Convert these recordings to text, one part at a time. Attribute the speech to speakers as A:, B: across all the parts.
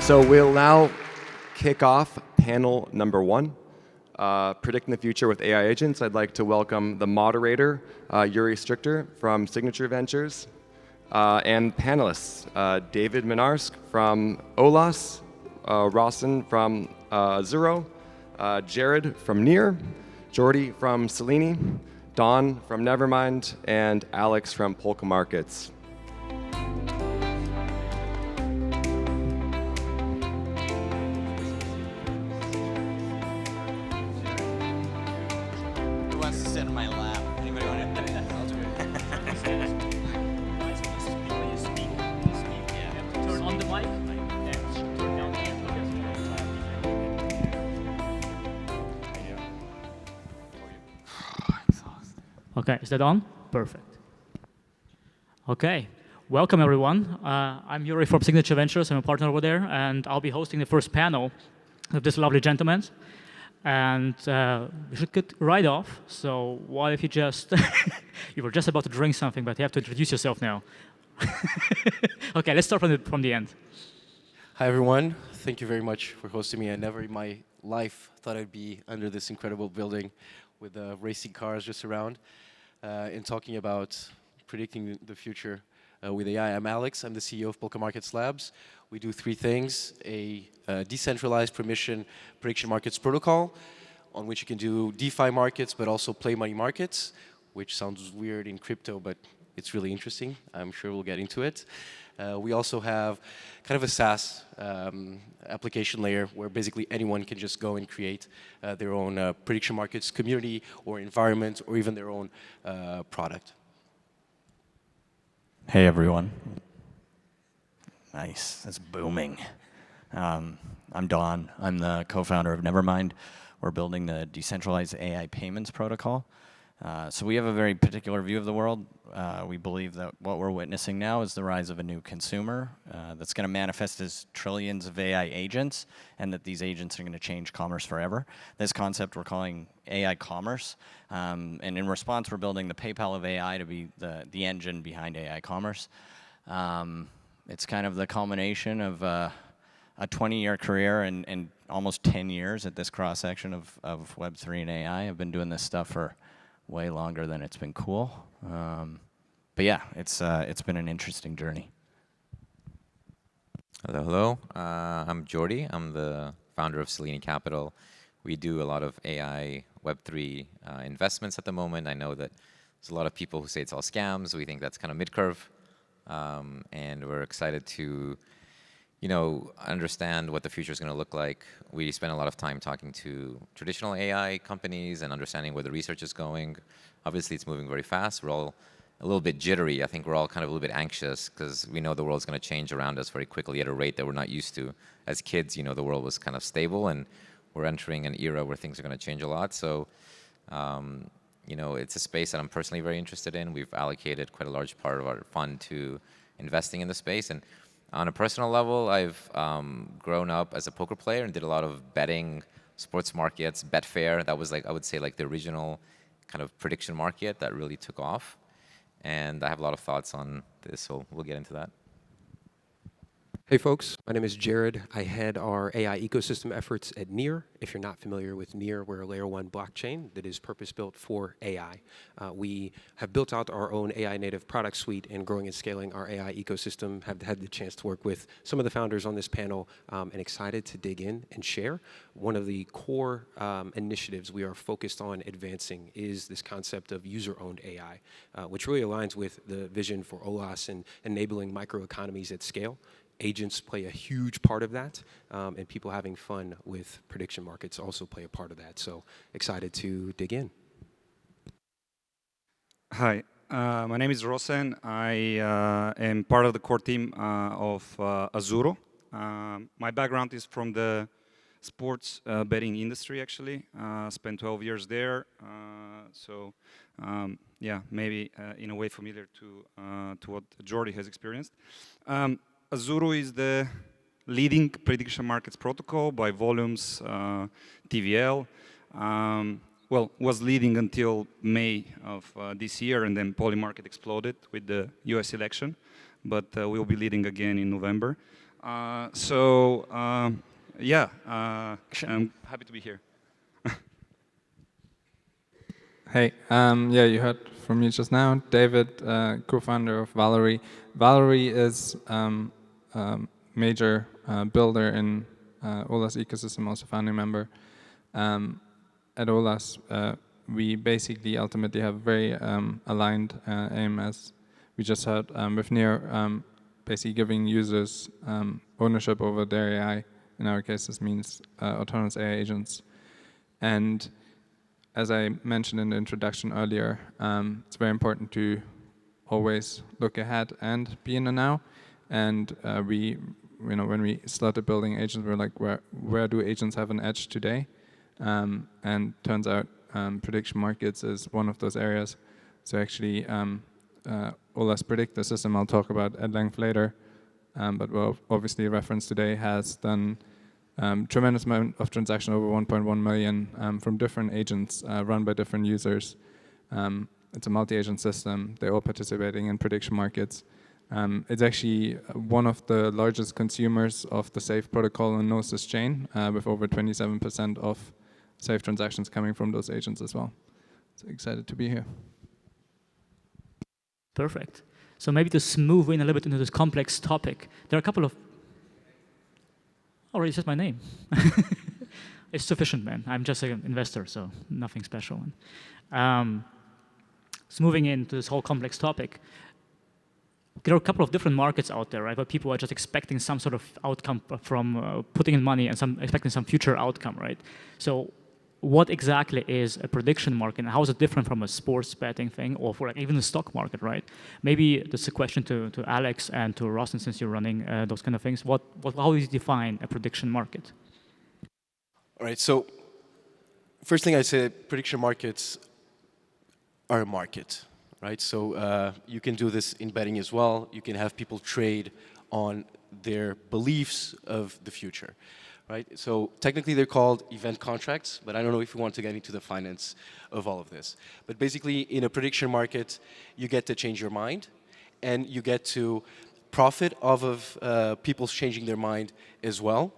A: So we'll now kick off panel number 1, Predicting the Future with AI Agents. I'd like to welcome the moderator, Juri Stricker from Signature Ventures, and panelists, David Minarsch from Olas, Rossen from Azuro, Jarrod from Jordi from Selini, Don from Nevermind, and Alex from Polkamarkets.
B: Who wants to sit in my lap? Anybody want to?
C: Turn on the mic and turn down the Okay, is that on? Perfect. Okay, welcome everyone. I'm Juri from Signature Ventures. I'm a partner over there, and I'll be hosting the first panel of this lovely gentleman. And we should get right off. So what if you just, you were just about to drink something, but you have to introduce yourself now. Okay, let's start from the end.
D: Hi everyone, thank you very much for hosting me. I never in my life thought I'd be under this incredible building with racing cars just around and talking about predicting the future with AI. I'm Alex, I'm the CEO of Polkamarkets Labs. We do 3 things: a decentralized prediction markets protocol, on which you can do DeFi markets, but also play money markets, which sounds weird in crypto, but it's really interesting. I'm sure we'll get into it. We also have kind of a SaaS application layer where basically anyone can just go and create their own prediction markets community or environment or even their own product.
E: Hey everyone. Nice, that's booming. I'm Don, I'm the co-founder of Nevermind. We're building the decentralized AI payments protocol. So we have a very particular view of the world. We believe that what we're witnessing now is the rise of a new consumer that's going to manifest as trillions of AI agents, and that these agents are going to change commerce forever. This concept we're calling AI commerce, and in response we're building the PayPal of AI to be the engine behind AI commerce. It's kind of the culmination of a 20-year career and almost 10 years at this cross-section of Web3 and AI. I've been doing this stuff for way longer than it's been cool. But yeah, it's been an interesting journey.
B: Hello. I'm Jordi. I'm the founder of Selini Capital. We do a lot of AI Web3 investments at the moment. I know that there's a lot of people who say it's all scams. We think that's kind of mid-curve. And we're excited to understand what the future is going to look like. We spend a lot of time talking to traditional AI companies and understanding where the research is going. Obviously, it's moving very fast. We're all a little bit jittery. I think we're all kind of a little bit anxious because we know the world's going to change around us very quickly at a rate that we're not used to. As kids, the world was kind of stable, and we're entering an era where things are going to change a lot. So, it's a space that I'm personally very interested in. We've allocated quite a large part of our fund to investing in the space. And on a personal level, I've grown up as a poker player and did a lot of betting, sports markets, Betfair. That was I would say the original kind of prediction market that really took off. And I have a lot of thoughts on this, so we'll get into that.
F: Hey folks, my name is Jarrod. I head our AI ecosystem efforts at Near. If you're not familiar with Near, we're a layer 1 blockchain that is purpose-built for AI. We have built out our own AI native product suite, and growing and scaling our AI ecosystem. Have had the chance to work with some of the founders on this panel, and excited to dig in and share. One of the core initiatives we are focused on advancing is this concept of user-owned AI, which really aligns with the vision for Olas and enabling microeconomies at scale. Agents play a huge part of that, and people having fun with prediction markets also play a part of that. So excited to dig in.
G: Hi, my name is Rossen. I am part of the core team of Azuro. My background is from the sports betting industry, actually. Spent 12 years there. Yeah, maybe in a way familiar to what Jordi has experienced. Azuro is the leading prediction markets protocol by volumes, TVL. Well, was leading until May of this year, and then Polymarket exploded with the US election. But we'll be leading again in November. Yeah, I'm happy to be here.
H: Hey, yeah, you heard from me just now. David, co-founder of Valory. Valory is major builder in Olas ecosystem, also founding member. At Olas, we basically ultimately have very aligned aim, as we just heard with Near, basically giving users ownership over their AI. In our case, this means autonomous AI agents. And as I mentioned in the introduction earlier, it's very important to always look ahead and be in the now. And when we started building agents, we were like, where do agents have an edge today? And turns out prediction markets is one of those areas. So actually, Olas Predict, the system I'll talk about at length later, but we'll obviously reference today, has done tremendous amount of transactions, over 1.1 million from different agents run by different users. It's a multi-agent system. They're all participating in prediction markets. It's actually one of the largest consumers of the SAFE protocol and Gnosis chain, with over 27% of SAFE transactions coming from those agents as well. So excited to be here.
C: Perfect. So maybe to move in a little bit into this complex topic, there are a couple of... Already said my name. It's sufficient, man. I'm just an investor, so nothing special. So moving into this whole complex topic, there are a couple of different markets out there, right? Where people are just expecting some sort of outcome from putting in money and expecting some future outcome, right? So what exactly is a prediction market, and how is it different from a sports betting thing, or for like even the stock market, right? Maybe this is a question to Alex and to Rossen, since you're running those kind of things. How do you define a prediction market?
D: All right, so first thing I say, prediction markets are a market, right? So you can do this in betting as well. You can have people trade on their beliefs of the future, right? So technically they're called event contracts, but I don't know if you want to get into the finance of all of this. But basically in a prediction market, you get to change your mind and you get to profit off of people changing their mind as well.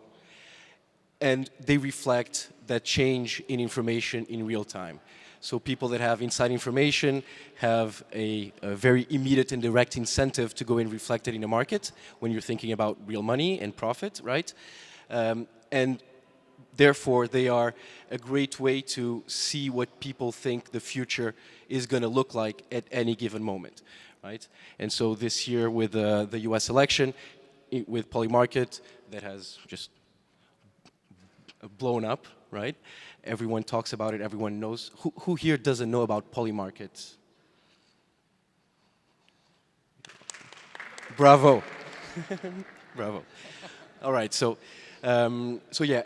D: And they reflect that change in information in real time. So people that have inside information have a very immediate and direct incentive to go and reflect it in the market when you're thinking about real money and profit, right? And therefore, they are a great way to see what people think the future is going to look like at any given moment, right? And so this year with the US election, with Polkamarkets, that has just blown up, right? Everyone talks about it, everyone knows. Who here doesn't know about Polkamarkets? Bravo. Bravo. All right, so yeah,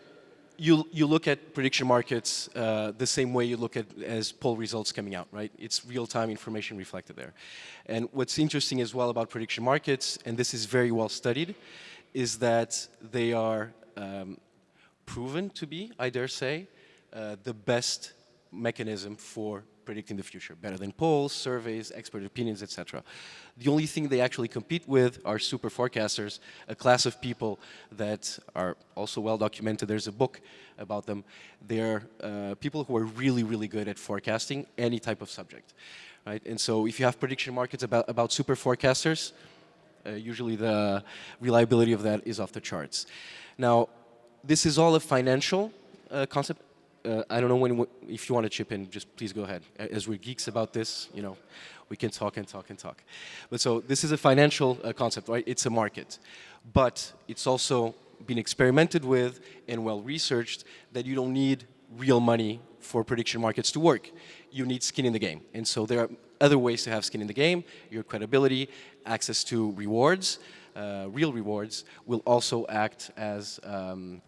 D: you look at prediction markets the same way you look at as poll results coming out, right? It's real-time information reflected there. And what's interesting as well about prediction markets, and this is very well studied, is that they are proven to be, I dare say, the best mechanism for predicting the future, better than polls, surveys, expert opinions, etc. The only thing they actually compete with are super forecasters, a class of people that are also well documented. There's a book about them. They're people who are really, really good at forecasting any type of subject, right? And so if you have prediction markets about super forecasters, usually the reliability of that is off the charts. Now, this is all a financial concept. I don't know if you want to chip in, just please go ahead. As we're geeks about this, you know, we can talk and talk and talk. But so this is a financial concept, right? It's a market. But it's also been experimented with and well researched that you don't need real money for prediction markets to work. You need skin in the game. And so there are other ways to have skin in the game. Your credibility, access to rewards, real rewards will also act as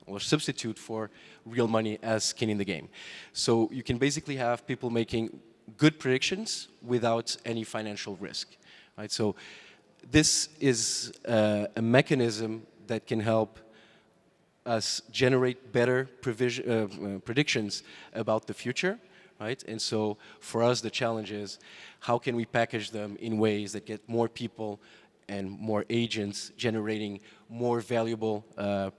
D: or substitute for real money as skin in the game. So you can basically have people making good predictions without any financial risk, right? So this is a mechanism that can help us generate better predictions about the future, right? And so for us, the challenge is how can we package them in ways that get more people and more agents generating more valuable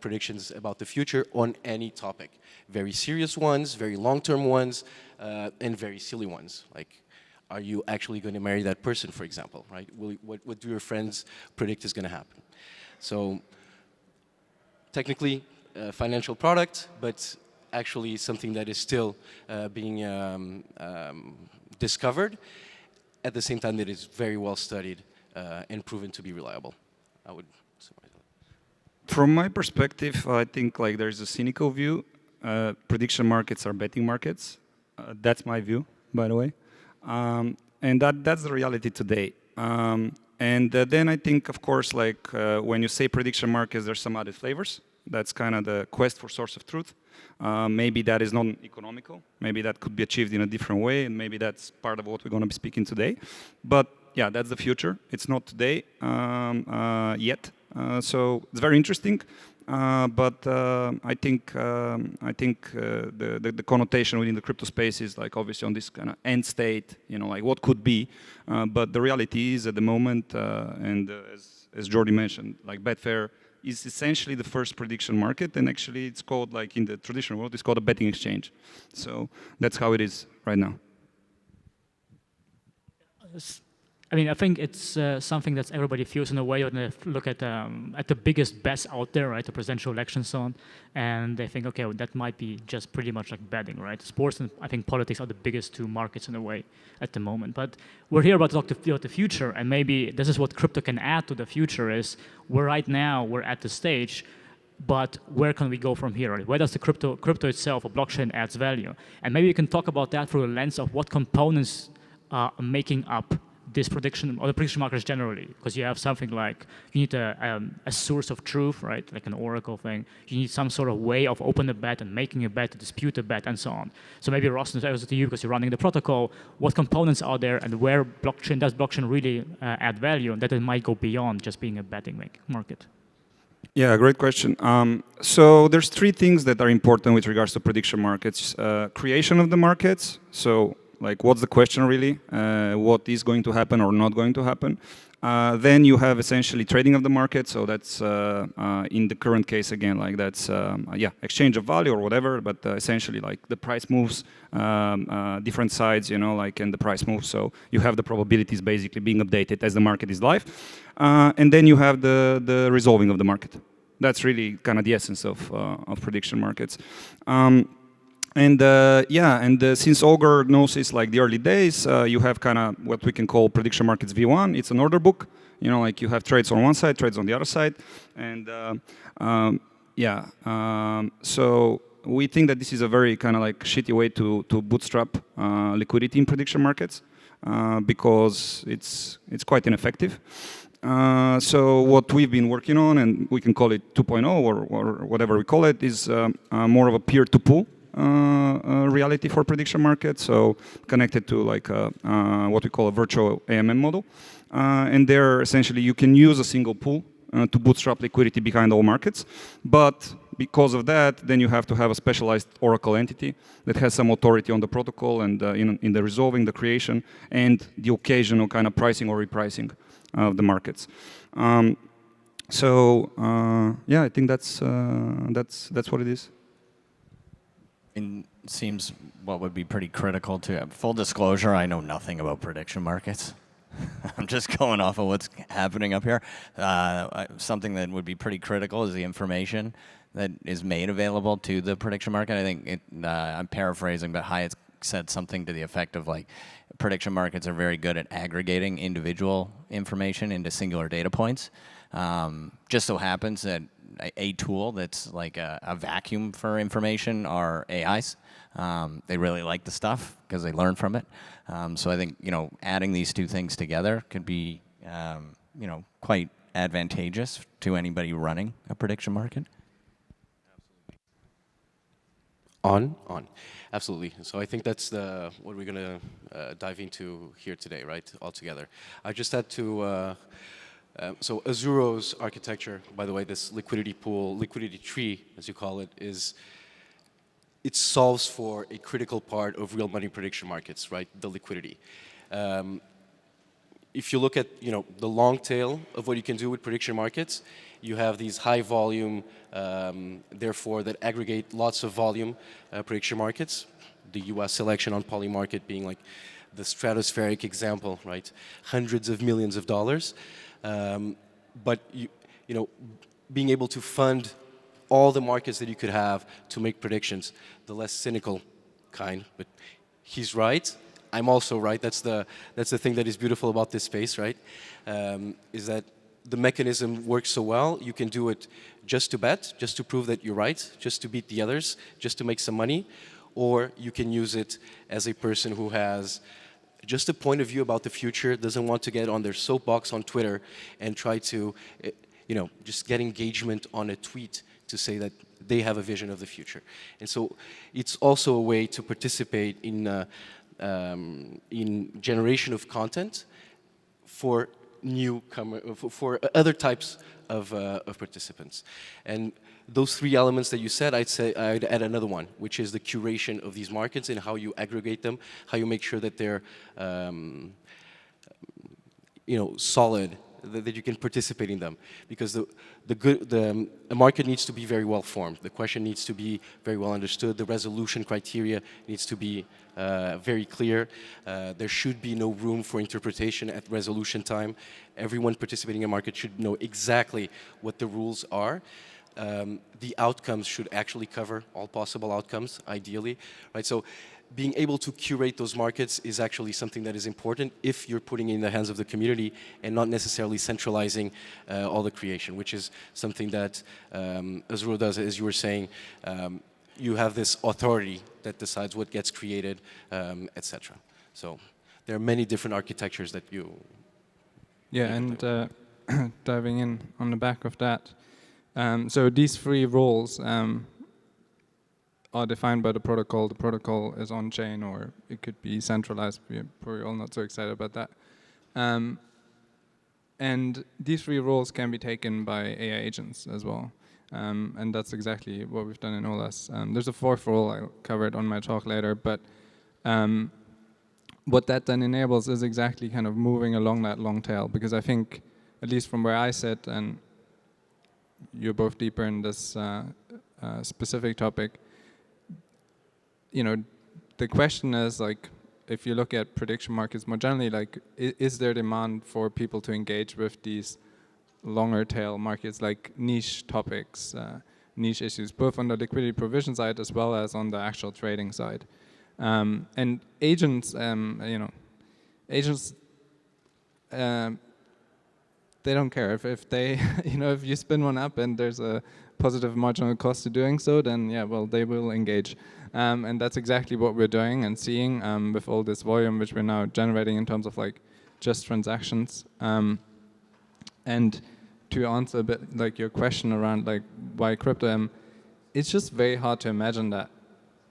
D: predictions about the future on any topic. Very serious ones, very long-term ones, and very silly ones. Like, are you actually going to marry that person, for example, right? What do your friends predict is going to happen? So technically, a financial product, but actually something that is still being discovered, at the same time that is very well studied and proven to be reliable. I would summarize that.
G: From my perspective, I think like there's a cynical view. Prediction markets are betting markets. That's my view, by the way. And that's the reality today. And then I think, of course, like when you say prediction markets, there's some added flavors. That's kind of the quest for source of truth. Maybe that is non-economical. Maybe that could be achieved in a different way, and maybe that's part of what we're going to be speaking today. But yeah, that's the future. It's not today yet. So it's very interesting. But I think the connotation within the crypto space is like obviously on this kind of end state, you know, like what could be. But the reality is at the moment, and as Jordi mentioned, like Betfair is essentially the first prediction market, and actually it's called, like in the traditional world, it's called a betting exchange. So that's how it is right now.
C: I mean, I think it's something that everybody feels in a way when they look at the biggest bets out there, right? The presidential election, so on, and they think, okay, well, that might be just pretty much like betting, right? Sports and I think politics are the biggest two markets in a way at the moment. But we're here about to talk about the future, and maybe this is what crypto can add to the future. Is we're at the stage, but where can we go from here? Right? Where does the crypto itself or blockchain adds value? And maybe you can talk about that through a lens of what components are making up this prediction or the prediction markets generally, because you have something like you need a source of truth, right? Like an oracle thing. You need some sort of way of opening a bet and making a bet, to dispute a bet, and so on. So maybe Rossen, over to you because you're running the protocol. What components are there, and where does blockchain really add value, and that it might go beyond just being a betting market?
G: Yeah, great question. So there's three things that are important with regards to prediction markets: creation of the markets. So like, what's the question really? What is going to happen or not going to happen? Then you have essentially trading of the market. So that's in the current case again, like that's exchange of value or whatever. But essentially, like the price moves, different sides, you know, like and the price moves. So you have the probabilities basically being updated as the market is live, and then you have the resolving of the market. That's really kind of the essence of prediction markets. Since Augur knows it's like the early days, you have kind of what we can call prediction markets V1. It's an order book. You know, like you have trades on one side, trades on the other side. And so we think that this is a very kind of like shitty way to bootstrap liquidity in prediction markets because it's quite ineffective. So what we've been working on, and we can call it 2.0 or whatever we call it, is more of a peer-to-pool reality for prediction markets, so connected to like what we call a virtual AMM model. And there, essentially, you can use a single pool to bootstrap liquidity behind all markets. But because of that, then you have to have a specialized Oracle entity that has some authority on the protocol and in the resolving, the creation, and the occasional kind of pricing or repricing of the markets. I think that's what it is.
E: It seems what would be pretty critical to full disclosure. I know nothing about prediction markets. I'm just going off of what's happening up here. Something that would be pretty critical is the information that is made available to the prediction market. I think I'm paraphrasing, but Hyatt said something to the effect of like, prediction markets are very good at aggregating individual information into singular data points. Just so happens that a tool that's like a vacuum for information are AIs. They really like the stuff because they learn from it. So I think, you know, adding these two things together could be, you know, quite advantageous to anybody running a prediction market.
D: Absolutely. So I think that's what we're going to dive into here today, right, all together. I just had to, so Azuro's architecture, by the way, this liquidity pool, liquidity tree, as you call it, it solves for a critical part of real money prediction markets, right, the liquidity. if you look at the long tail of what you can do with prediction markets, you have these high volume, therefore that aggregate lots of volume prediction markets. The U.S. election on Polymarket being like the stratospheric example, right? Hundreds of millions of dollars, but being able to fund all the markets that you could have to make predictions, the less cynical kind. But he's right. I'm also right. That's the thing that is beautiful about this space, right? Is that the mechanism works so well. You can do it just to bet, just to prove that you're right, just to beat the others, just to make some money, or you can use it as a person who has just a point of view about the future, doesn't want to get on their soapbox on Twitter and try to, just get engagement on a tweet to say that they have a vision of the future. And so it's also a way to participate in generation of content for for other types of participants. And those three elements that you said, I'd add another one, which is the curation of these markets and how you aggregate them, how you make sure that they're solid, that you can participate in them, because a market needs to be very well formed. The question needs to be very well understood. The resolution criteria needs to be very clear. There should be no room for interpretation at resolution time. Everyone participating in a market should know exactly what the rules are. The outcomes should actually cover all possible outcomes, ideally, right? So being able to curate those markets is actually something that is important if you're putting it in the hands of the community and not necessarily centralizing all the creation, which is something that Azuro does, as you were saying. You have this authority that decides what gets created, etc. So there are many different architectures that you...
H: Yeah, and diving in on the back of that, so these three roles are defined by the protocol. The protocol is on-chain, or it could be centralized. We're probably all not so excited about that. And these three roles can be taken by AI agents as well. And that's exactly what we've done in Olas. There's a fourth role I'll cover it on my talk later, but what that then enables is exactly kind of moving along that long tail, because I think, at least from where I sit, and you're both deeper in this specific topic, the question is, like, if you look at prediction markets more generally, like, is there demand for people to engage with these longer tail markets, like niche topics, niche issues, both on the liquidity provision side as well as on the actual trading side? And agents, agents, they don't care if they, if you spin one up and there's a positive marginal cost to doing so, then yeah, well, they will engage. And that's exactly what we're doing and seeing with all this volume which we're now generating in terms of like just transactions. And to answer a bit like your question around like why crypto, it's just very hard to imagine that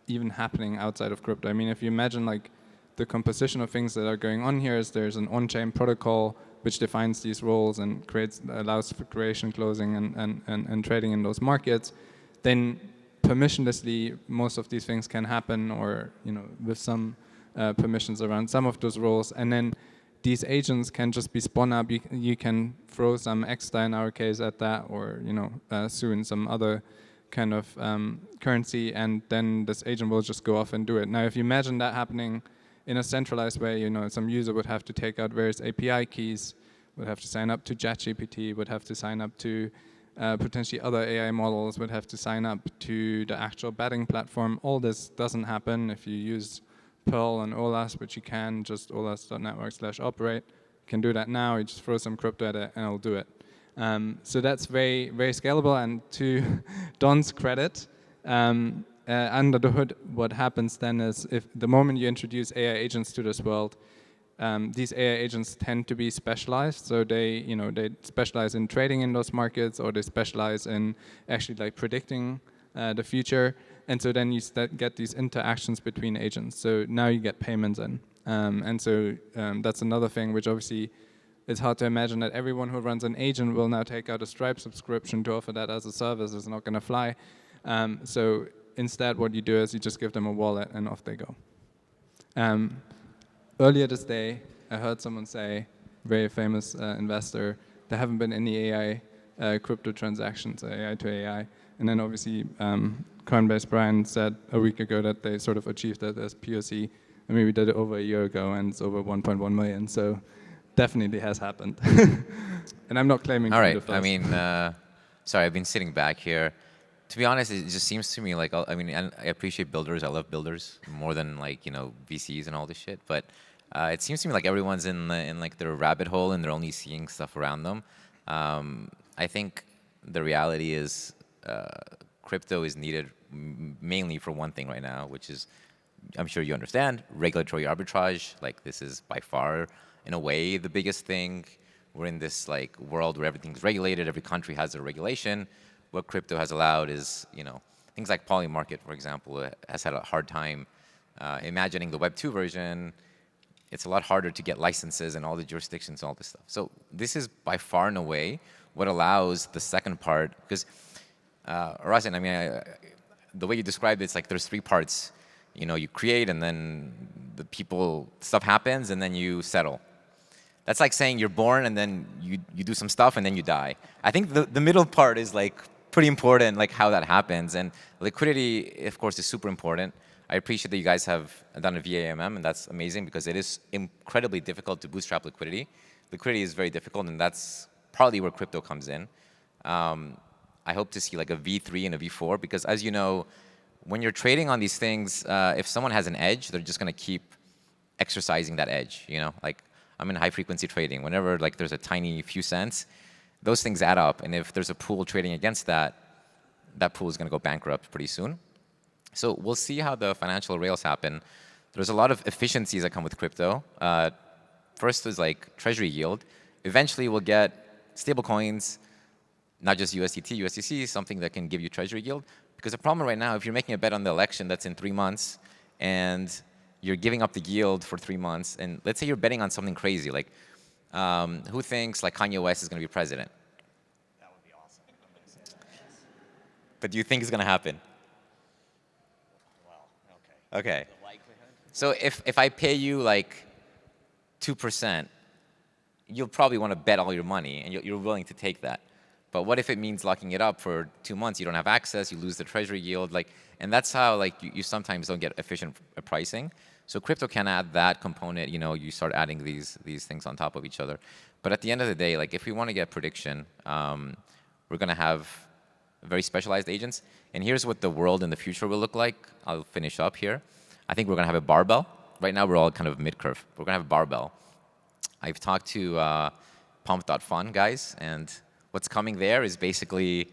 H: even happening outside of crypto. I mean, if you imagine like the composition of things that are going on here is there's an on-chain protocol which defines these roles and allows for creation, closing, and trading in those markets, then permissionlessly most of these things can happen, or with some permissions around some of those roles, and then these agents can just be spun up. You can throw some extra in our case at that, or soon some other kind of currency, and then this agent will just go off and do it. Now, if you imagine that happening in a centralized way, some user would have to take out various API keys, would have to sign up to ChatGPT, would have to sign up to potentially other AI models, would have to sign up to the actual betting platform. All this doesn't happen if you use Pearl and Olas, which you can, just olas.network/operate. You can do that now. You just throw some crypto at it and it'll do it. So that's very, very scalable. And to Don's credit, under the hood, what happens then is, if the moment you introduce AI agents to this world, these AI agents tend to be specialized. So they, they specialize in trading in those markets, or they specialize in actually like predicting the future. And so then you get these interactions between agents. So now you get payments in. And so that's another thing which obviously it's hard to imagine that everyone who runs an agent will now take out a Stripe subscription to offer that as a service. It's not going to fly. So instead, what you do is you just give them a wallet and off they go. Earlier this day, I heard someone say, very famous investor, there haven't been any AI crypto transactions, AI to AI. And then obviously, Coinbase Brian said a week ago that they sort of achieved that as POC. I mean, we did it over a year ago, and it's over 1.1 million. So definitely has happened. And I'm not claiming
B: All
H: to be
B: right.
H: the
B: I
H: first.
B: mean, sorry, I've been sitting back here. To be honest, it just seems to me like, I mean, I appreciate builders. I love builders more than like, you know, VCs and all this shit. But it seems to me like everyone's in like their rabbit hole and they're only seeing stuff around them. I think the reality is crypto is needed mainly for one thing right now, which is, I'm sure you understand, regulatory arbitrage. Like this is by far, in a way, the biggest thing. We're in this like world where everything's regulated. Every country has a regulation. What crypto has allowed is, you know, things like Polymarket, for example, has had a hard time imagining the Web 2 version. It's a lot harder to get licenses in all the jurisdictions and all this stuff. So this is by far and away what allows the second part, because Rossen, I mean, the way you described it, it's like there's three parts. You know, you create and then the people, stuff happens and then you settle. That's like saying you're born and then you do some stuff and then you die. I think the middle part is like pretty important, like how that happens. And liquidity, of course, is super important. I appreciate that you guys have done a VAMM, and that's amazing because it is incredibly difficult to bootstrap liquidity. Liquidity is very difficult, and that's partly where crypto comes in. I hope to see like a V3 and a V4 because, as you know, when you're trading on these things, if someone has an edge, they're just going to keep exercising that edge. You know, like I'm in high frequency trading. Whenever like there's a tiny few cents, those things add up, and if there's a pool trading against that, that pool is going to go bankrupt pretty soon. So we'll see how the financial rails happen. There's a lot of efficiencies that come with crypto. First is like treasury yield. Eventually we'll get stable coins, not just USDT, USDC, something that can give you treasury yield. Because the problem right now, if you're making a bet on the election that's in 3 months, and you're giving up the yield for 3 months, and let's say you're betting on something crazy, like who thinks like Kanye West is going to be president?
E: That would be awesome. I'm going to say that, yes.
B: But do you think it's going to happen?
E: Well, okay.
B: Okay.
E: The likelihood?
B: So if I pay you like 2%, you'll probably want to bet all your money, and you're willing to take that. But what if it means locking it up for 2 months? You don't have access, you lose the treasury yield, like, and that's how like you sometimes don't get efficient pricing. So crypto can add that component. You know, you start adding these things on top of each other. But at the end of the day, like if we want to get prediction, we're going to have very specialized agents. And here's what the world in the future will look like. I'll finish up here. I think we're going to have a barbell. Right now, we're all kind of mid-curve. We're going to have a barbell. I've talked to Pump.fun guys, and what's coming there is basically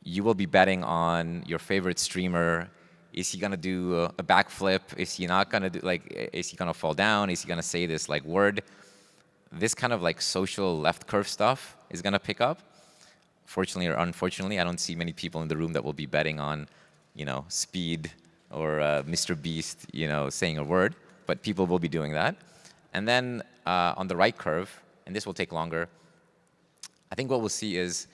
B: you will be betting on your favorite streamer. Is he going to do a backflip? Is he not going to do, like, is he going to fall down? Is he going to say this, like, word? This kind of, like, social left curve stuff is going to pick up. Fortunately or unfortunately, I don't see many people in the room that will be betting on, you know, speed or Mr. Beast, you know, saying a word. But people will be doing that. And then on the right curve, and this will take longer, I think what we'll see is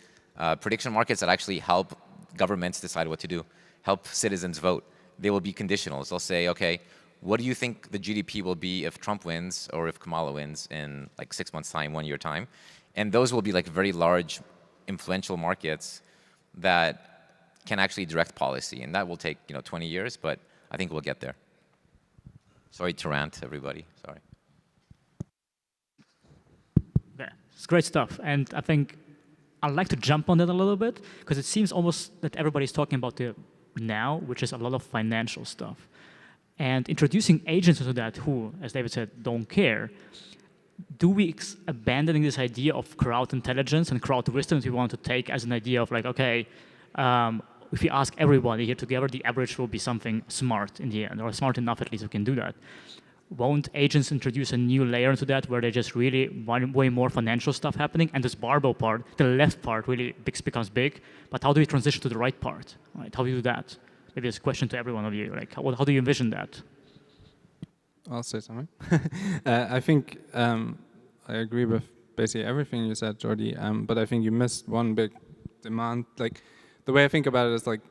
B: prediction markets that actually help governments decide what to do, help citizens vote. They will be conditionals. They'll say, okay, what do you think the GDP will be if Trump wins or if Kamala wins in like 6 months' time, 1 year time? And those will be like very large, influential markets that can actually direct policy. And that will take, you know, 20 years, but I think we'll get there. Sorry to rant, everybody. Sorry.
C: Yeah, it's great stuff. And I think I'd like to jump on that a little bit because it seems almost that everybody's talking about the now, which is a lot of financial stuff. And introducing agents into that who, as David said, don't care. Do we abandoning this idea of crowd intelligence and crowd wisdom that we want to take as an idea of like, okay, if we ask everybody here together, the average will be something smart in the end, or smart enough at least we can do that. Won't agents introduce a new layer into that where they just really want way more financial stuff happening, and this barbell part, the left part really becomes big, but how do we transition to the right part? Right? How do we do that? Maybe it's a question to every one of you, like how do you envision that?
H: I'll say something. I think I agree with basically everything you said, Jordi, but I think you missed one big demand. Like, the way I think about it is like,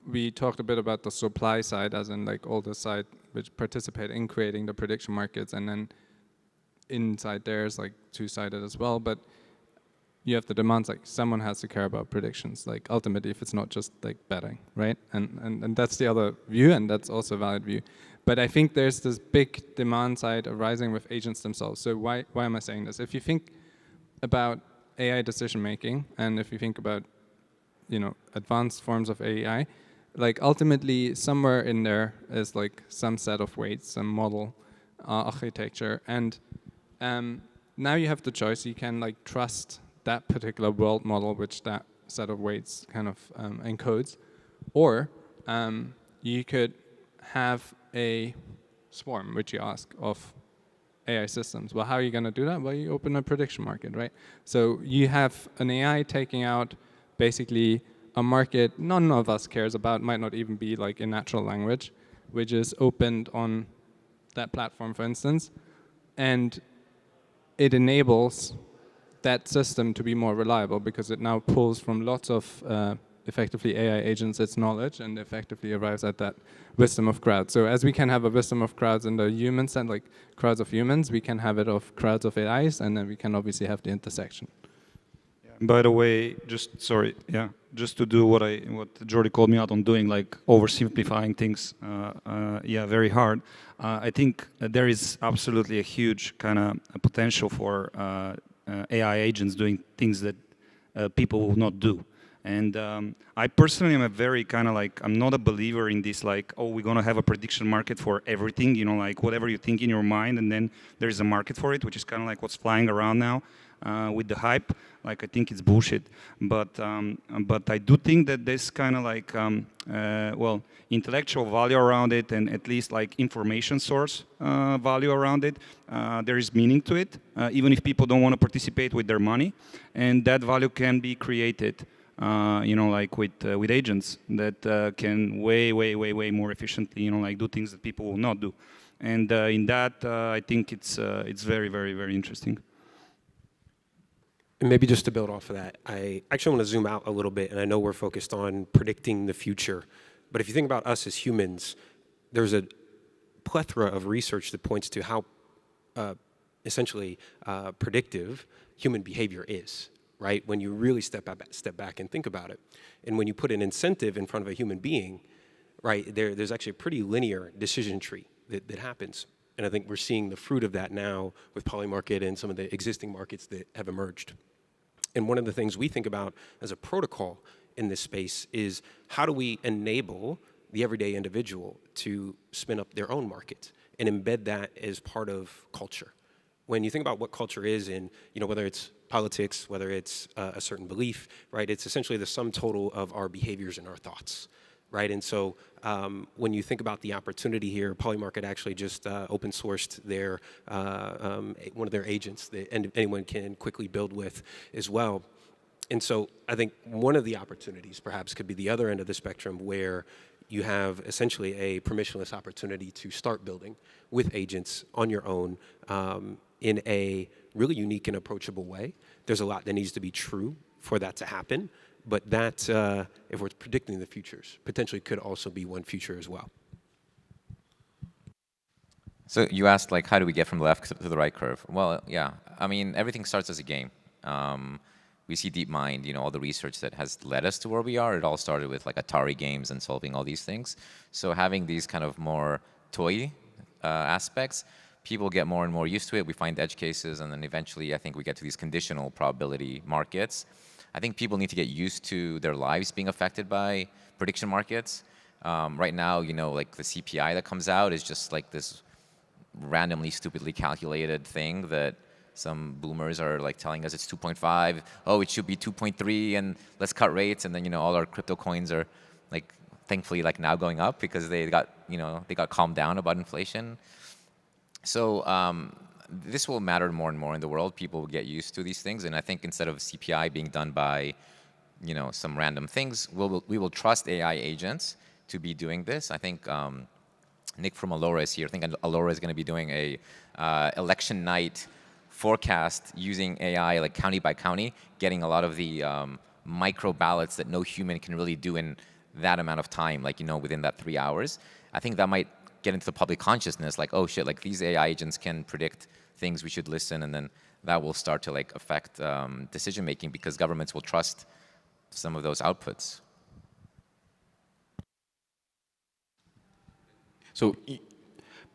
H: we talked a bit about the supply side, as in like all the side which participate in creating the prediction markets, and then inside there is like two-sided as well, but you have the demands, like someone has to care about predictions, like ultimately if it's not just like betting, right? And that's the other view, and that's also a valid view. But I think there's this big demand side arising with agents themselves. So why am I saying this? If you think about AI decision making, and if you think about advanced forms of AI, like ultimately somewhere in there is like some set of weights, some model architecture, and now you have the choice. You can like trust that particular world model which that set of weights kind of encodes, or you could have a swarm which you ask of AI systems. Well, how are you going to do that? Well, you open a prediction market, right? So you have an AI taking out basically a market none of us cares about, might not even be like in natural language, which is opened on that platform, for instance, and it enables that system to be more reliable because it now pulls from lots of effectively AI agents its knowledge and effectively arrives at that wisdom of crowds. So as we can have a wisdom of crowds in the human sense, like crowds of humans, we can have it of crowds of AIs, and then we can obviously have the intersection.
G: By the way, just to do what Jordi called me out on doing, like oversimplifying things, very hard. I think there is absolutely a huge kind of potential for AI agents doing things that people will not do. And I personally am a very kind of like, I'm not a believer in this like, oh, we're going to have a prediction market for everything, like whatever you think in your mind, and then there's a market for it, which is kind of like what's flying around now with the hype. Like, I think it's bullshit. But I do think that there's kind of like, intellectual value around it, and at least like information source value around it. There is meaning to it, even if people don't want to participate with their money. And that value can be created like with agents that can way more efficiently, like do things that people will not do. And in that, I think it's very interesting.
F: And maybe just to build off of that, I actually want to zoom out a little bit, and I know we're focused on predicting the future, but if you think about us as humans, there's a plethora of research that points to how essentially predictive human behavior is. Right? When you really step back and think about it. And when you put an incentive in front of a human being, right, there's actually a pretty linear decision tree that happens. And I think we're seeing the fruit of that now with Polymarket and some of the existing markets that have emerged. And one of the things we think about as a protocol in this space is how do we enable the everyday individual to spin up their own market and embed that as part of culture. When you think about what culture is in, whether it's politics, whether it's a certain belief, right? It's essentially the sum total of our behaviors and our thoughts, right? And so when you think about the opportunity here, Polymarket actually just open sourced their one of their agents that anyone can quickly build with as well. And so I think one of the opportunities perhaps could be the other end of the spectrum where you have essentially a permissionless opportunity to start building with agents on your own in a really unique and approachable way. There's a lot that needs to be true for that to happen, but that, if we're predicting the futures, potentially could also be one future as well.
B: So you asked, like, how do we get from the left to the right curve? Well, yeah, I mean, everything starts as a game. We see DeepMind, all the research that has led us to where we are. It all started with like Atari games and solving all these things. So having these kind of more toy aspects, people get more and more used to it. We find edge cases, and then eventually I think we get to these conditional probability markets. I think people need to get used to their lives being affected by prediction markets. Right now, like the CPI that comes out is just like this randomly, stupidly calculated thing that some boomers are like telling us it's 2.5. Oh, it should be 2.3, and let's cut rates. And then all our crypto coins are like, thankfully, like now going up because they got they got calmed down about inflation. So this will matter more and more in the world. People will get used to these things, and I think instead of CPI being done by some random things, we will trust AI agents to be doing this. I think Nick from Alora is here. I think Alora is going to be doing a election night forecast using AI, like county by county, getting a lot of the micro ballots that no human can really do in that amount of time, like within that 3 hours. I think that might get into the public consciousness, like, oh shit, like these AI agents can predict things, we should listen, and then that will start to like affect decision making because governments will trust some of those outputs.
D: So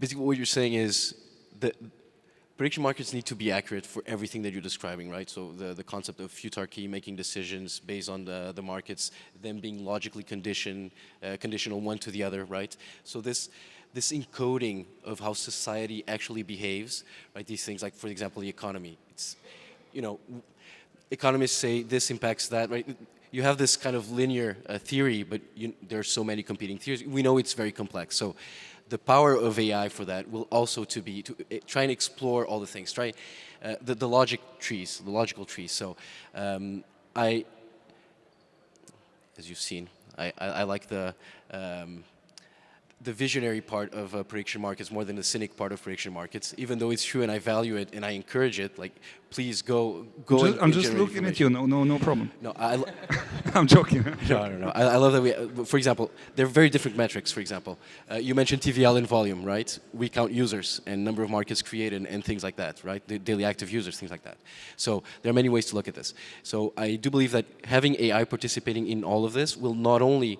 D: basically what you're saying is that prediction markets need to be accurate for everything that you're describing, right? So the concept of futarchy, making decisions based on the markets, them being logically conditional one to the other, right? So this encoding of how society actually behaves, right? These things like, for example, the economy. It's, you know, economists say this impacts that, right? You have this kind of linear theory, but there are so many competing theories. We know it's very complex. So the power of AI for that will also to try and explore all the things, try the logical trees. So as you've seen, I like the visionary part of prediction markets more than the cynic part of prediction markets, even though it's true and I value it and I encourage it. Like, please go.
G: I'm just looking at you. No problem.
D: No,
G: I'm joking.
D: No. I love that for example, there are very different metrics. For example, you mentioned TVL and volume, right? We count users and number of markets created and things like that, right? The daily active users, things like that. So there are many ways to look at this. So I do believe that having AI participating in all of this will not only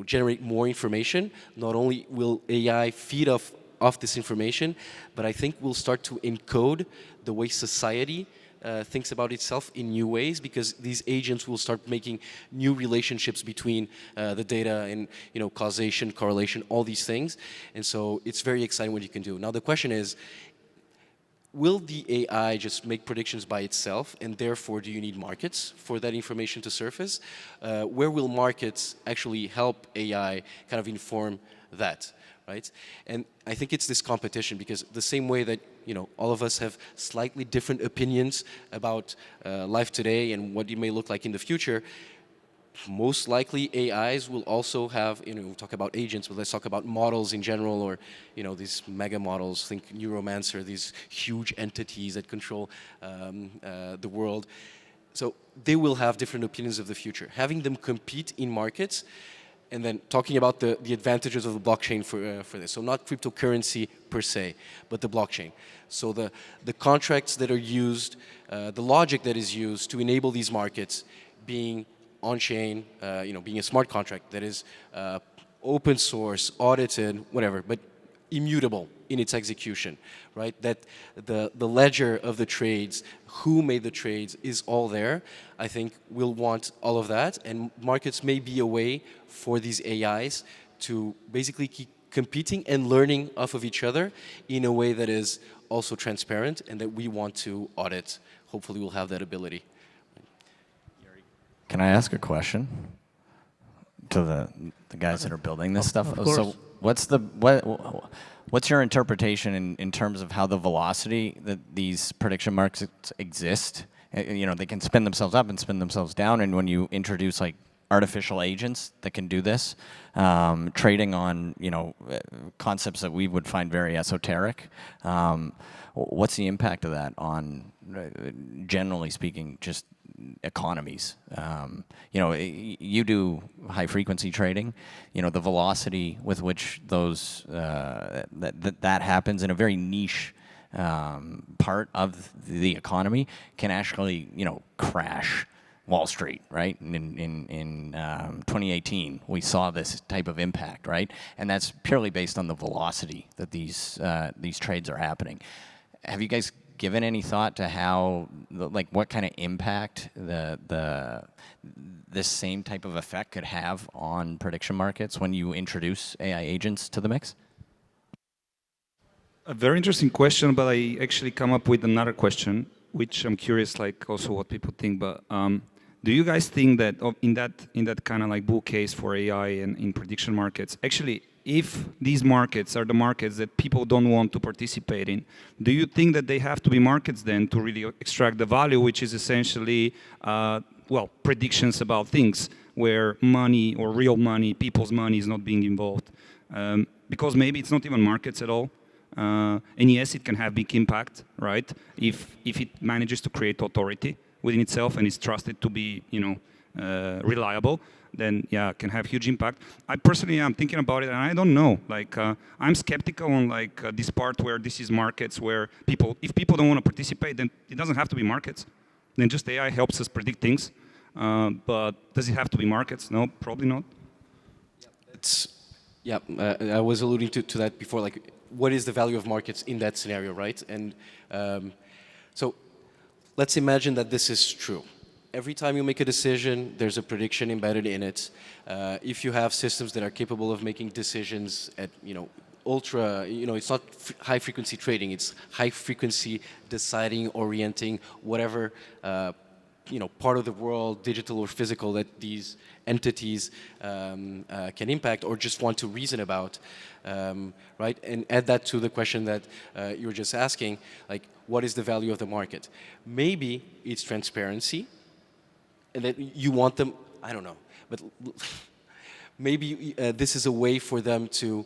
D: generate more information. Not only will AI feed off this information, but I think we'll start to encode the way society thinks about itself in new ways, because these agents will start making new relationships between the data and causation, correlation, all these things. And so it's very exciting what you can do. Now the question is, will the AI just make predictions by itself, and therefore do you need markets for that information to surface? Where will markets actually help AI kind of inform that, right? And I think it's this competition, because the same way that all of us have slightly different opinions about life today and what it may look like in the future, most likely AIs will also have, we'll talk about agents, but let's talk about models in general, or, these mega models, think Neuromancer, these huge entities that control the world. So they will have different opinions of the future. Having them compete in markets, and then talking about the advantages of the blockchain for this. So not cryptocurrency per se, but the blockchain. So the contracts that are used, the logic that is used to enable these markets being on-chain, being a smart contract that is open source, audited, whatever, but immutable in its execution, right? That the ledger of the trades, who made the trades, is all there. I think we'll want all of that, and markets may be a way for these AIs to basically keep competing and learning off of each other in a way that is also transparent and that we want to audit. Hopefully we'll have that ability.
E: Can I ask a question to the guys that are building this stuff?
C: Of course.
E: So what's your interpretation in terms of how the velocity that these prediction markets exist? They can spin themselves up and spin themselves down, and when you introduce like artificial agents that can do this, trading on concepts that we would find very esoteric, what's the impact of that on, generally speaking, just economies? You do high frequency trading. The velocity with which those that happens in a very niche part of the economy can actually crash Wall Street, right? In 2018, we saw this type of impact, right? And that's purely based on the velocity that these trades are happening. Have you guys given any thought to how, what kind of impact this same type of effect could have on prediction markets when you introduce AI agents to the mix?
G: A very interesting question, but I actually come up with another question, which I'm curious, also what people think. But do you guys think that in that kind of bull case for AI and in prediction markets, actually, if these markets are the markets that people don't want to participate in, do you think that they have to be markets then to really extract the value, which is essentially, predictions about things where money or real money, people's money is not being involved? Because maybe it's not even markets at all. And yes, it can have big impact, right? If it manages to create authority within itself and is trusted to be, reliable, then yeah, can have huge impact. I personally am thinking about it, and I don't know. Like, I'm skeptical on like this part where this is markets, where if people don't want to participate, then it doesn't have to be markets. Then just AI helps us predict things. But does it have to be markets? No, probably not.
D: Yeah, I was alluding to that before. Like, what is the value of markets in that scenario, right? And so let's imagine that this is true. Every time you make a decision, there's a prediction embedded in it. If you have systems that are capable of making decisions at, ultra, it's not high frequency trading, it's high frequency deciding, orienting, whatever, part of the world, digital or physical, that these entities can impact or just want to reason about, right? And add that to the question that you were just asking, like, what is the value of the market? Maybe it's transparency, and that you want them, I don't know, but maybe this is a way for them to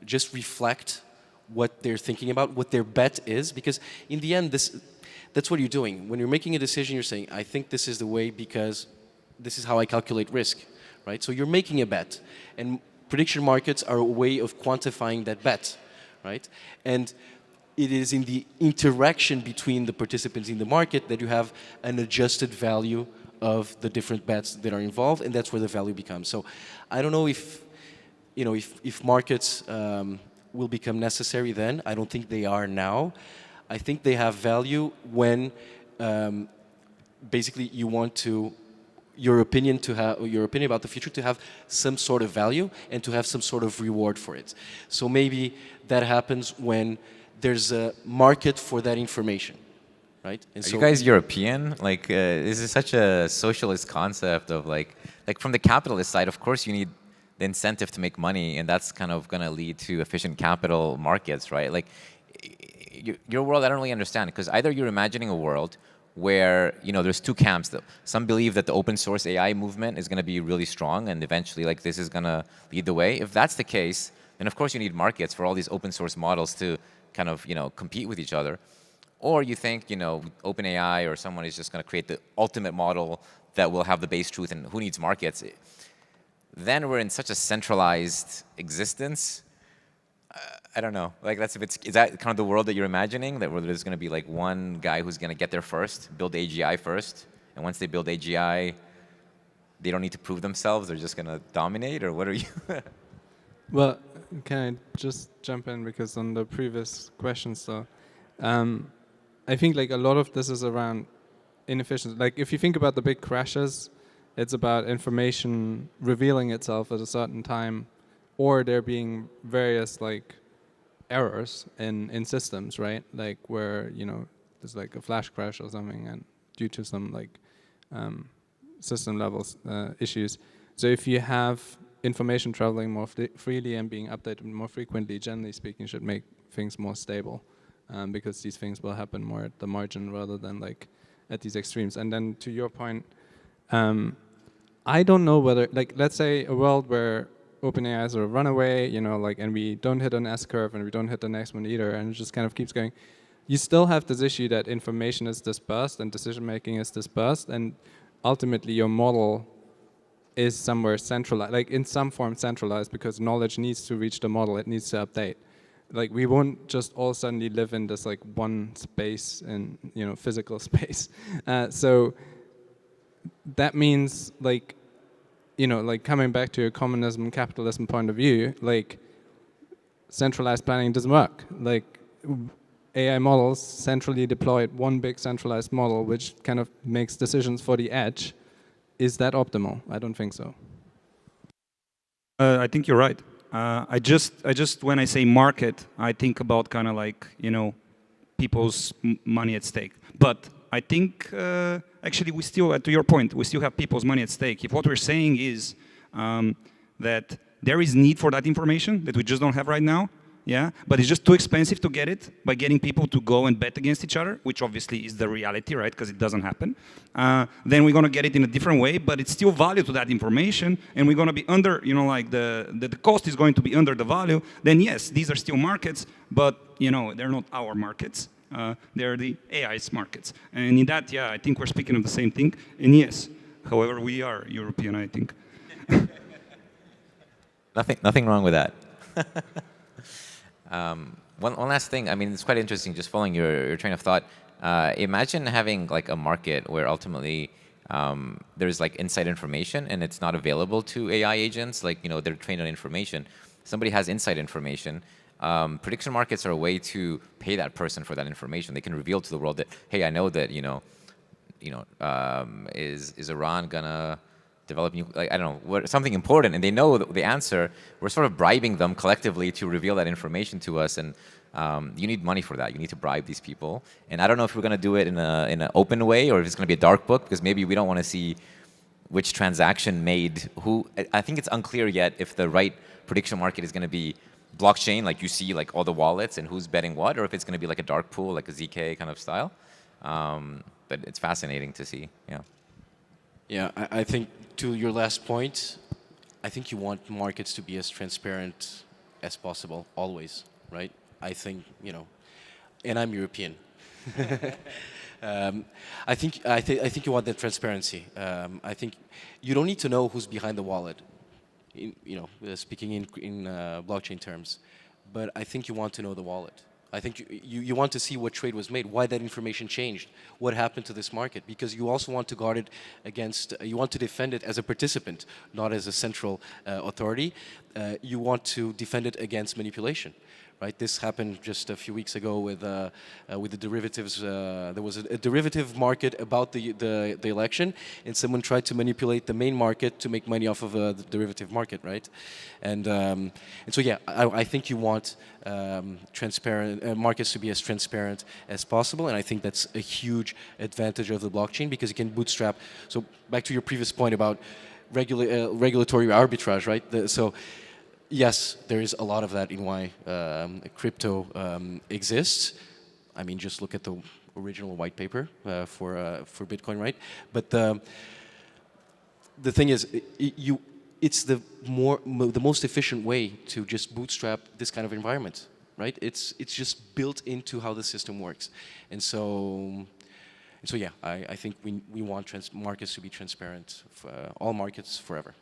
D: just reflect what they're thinking about, what their bet is, because in the end, that's what you're doing. When you're making a decision, you're saying, I think this is the way because this is how I calculate risk, right? So you're making a bet, and prediction markets are a way of quantifying that bet, right? And it is in the interaction between the participants in the market that you have an adjusted value of the different bets that are involved, and that's where the value becomes. So I don't know if markets will become necessary then. I don't think they are now. I think they have value when basically you want your opinion about the future to have some sort of value and to have some sort of reward for it. So maybe that happens when there's a market for that information. Right? And
B: Are you guys European? Like, this is such a socialist concept of like from the capitalist side, of course you need the incentive to make money, and that's kind of going to lead to efficient capital markets, right? Like, your world, I don't really understand, because either you're imagining a world where, there's two camps. Some believe that the open source AI movement is going to be really strong, and eventually, like, this is going to lead the way. If that's the case, then of course you need markets for all these open source models to kind of, compete with each other. Or you think, OpenAI or someone is just going to create the ultimate model that will have the base truth, and who needs markets? Then we're in such a centralized existence. I don't know. Like, is that kind of the world that you're imagining? That where there's going to be like one guy who's going to get there first, build AGI first, and once they build AGI, they don't need to prove themselves. They're just going to dominate, or what are you?
H: Well, can I just jump in, because on the previous questions, so. I think like a lot of this is around inefficiency. Like, if you think about the big crashes, it's about information revealing itself at a certain time, or there being various like errors in systems, right? Like where there's like a flash crash or something, and due to some like system levels issues. So if you have information traveling more freely and being updated more frequently, generally speaking, should make things more stable. Because these things will happen more at the margin rather than like at these extremes. And then to your point, I don't know whether, like, let's say a world where OpenAI is a runaway, and we don't hit an S-curve and we don't hit the next one either, and it just kind of keeps going. You still have this issue that information is dispersed and decision-making is dispersed, and ultimately your model is somewhere centralized, like in some form centralized, because knowledge needs to reach the model, it needs to update. Like, we won't just all suddenly live in this like one space in physical space. So that means like like coming back to a communism capitalism point of view, like centralized planning doesn't work. Like AI models centrally deployed, one big centralized model which kind of makes decisions for the edge. Is that optimal? I don't think so.
G: I think you're right. I just when I say market, I think about kind of like people's money at stake. But I think actually we still, to your point, we still have people's money at stake. If what we're saying is that there is need for that information that we just don't have right now, yeah, but it's just too expensive to get it by getting people to go and bet against each other, which obviously is the reality, right? Because it doesn't happen. Then we're going to get it in a different way, but it's still value to that information, and we're going to be under, like the cost is going to be under the value. Then yes, these are still markets, but they're not our markets. They're the AI's markets. And in that, yeah, I think we're speaking of the same thing. And yes, However, we are European, I think.
B: Nothing wrong with that. One last thing. I mean, it's quite interesting. Just following your train of thought. Imagine having like a market where ultimately there's like inside information and it's not available to AI agents. Like they're trained on information. Somebody has inside information. Prediction markets are a way to pay that person for that information. They can reveal to the world that, hey, I know that is Iran gonna develop new, like, I don't know, something important, and they know the answer. We're sort of bribing them collectively to reveal that information to us, and you need money for that. You need to bribe these people, and I don't know if we're going to do it in an open way or if it's going to be a dark book, because maybe we don't want to see which transaction made who. I think it's unclear yet if the right prediction market is going to be blockchain, like you see like all the wallets and who's betting what, or if it's going to be like a dark pool, like a ZK kind of style. But it's fascinating to see, yeah.
D: Yeah, I think to your last point, I think you want markets to be as transparent as possible, always, right? I think, and I'm European. I think you want that transparency. I think you don't need to know who's behind the wallet, speaking in blockchain terms, but I think you want to know the wallet. I think you want to see what trade was made, why that information changed, what happened to this market, because you also want to guard it against, you want to defend it as a participant, not as a central authority. You want to defend it against manipulation. Right, this happened just a few weeks ago with the derivatives. There was a derivative market about the election, and someone tried to manipulate the main market to make money off of the derivative market, right? And so yeah, I think you want transparent markets to be as transparent as possible, and I think that's a huge advantage of the blockchain because you can bootstrap. So back to your previous point about regulatory arbitrage, right? Yes, there is a lot of that in why crypto exists. I mean, just look at the original white paper for Bitcoin, right? But the thing is, it's the most efficient way to just bootstrap this kind of environment, right? It's just built into how the system works, and so yeah, I think we want markets to be transparent for all markets forever.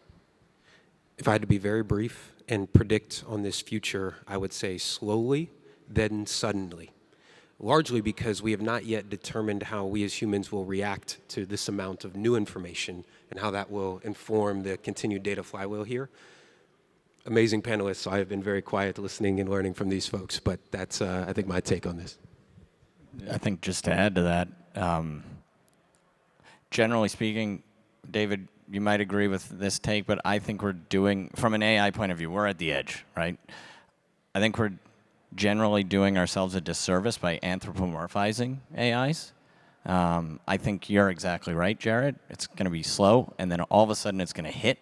F: If I had to be very brief and predict on this future, I would say slowly, then suddenly. Largely because we have not yet determined how we as humans will react to this amount of new information and how that will inform the continued data flywheel here. Amazing panelists, so I have been very quiet listening and learning from these folks, but that's, I think, my take on this.
E: I think just to add to that, generally speaking, David, you might agree with this take, but I think we're doing, from an AI point of view, we're at the edge, right? I think we're generally doing ourselves a disservice by anthropomorphizing AIs. I think you're exactly right, Jarrod. It's going to be slow, and then all of a sudden it's going to hit.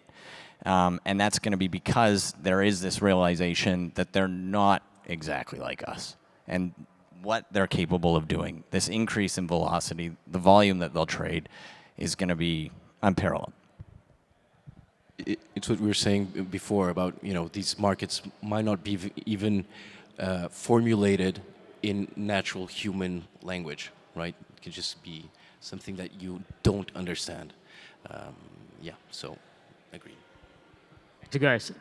E: And that's going to be because there is this realization that they're not exactly like us. And what they're capable of doing, this increase in velocity, the volume that they'll trade, is going to be unparalleled.
D: It's what we were saying before about, these markets might not be even formulated in natural human language, right? It could just be something that you don't understand. Yeah, so agree.
C: So guys,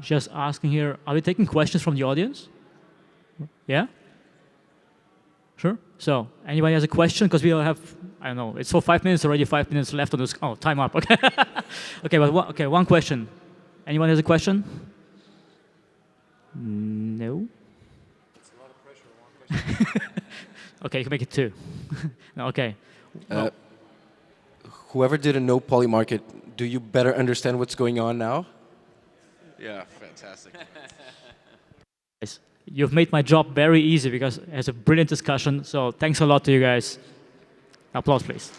C: just asking here, are we taking questions from the audience? Yeah? Sure. So, anybody has a question? Because we all have, I don't know, it's for 5 minutes already, 5 minutes left on this. Oh, time up. Okay. Okay, one question. Anyone has a question? No?
D: It's a lot of pressure, one question.
C: Okay, you can make it 2. No, okay. Well,
D: whoever didn't know Polymarket, do you better understand what's going on now? Yeah, fantastic.
C: You've made my job very easy because it's a brilliant discussion. So thanks a lot to you guys. Applause, please.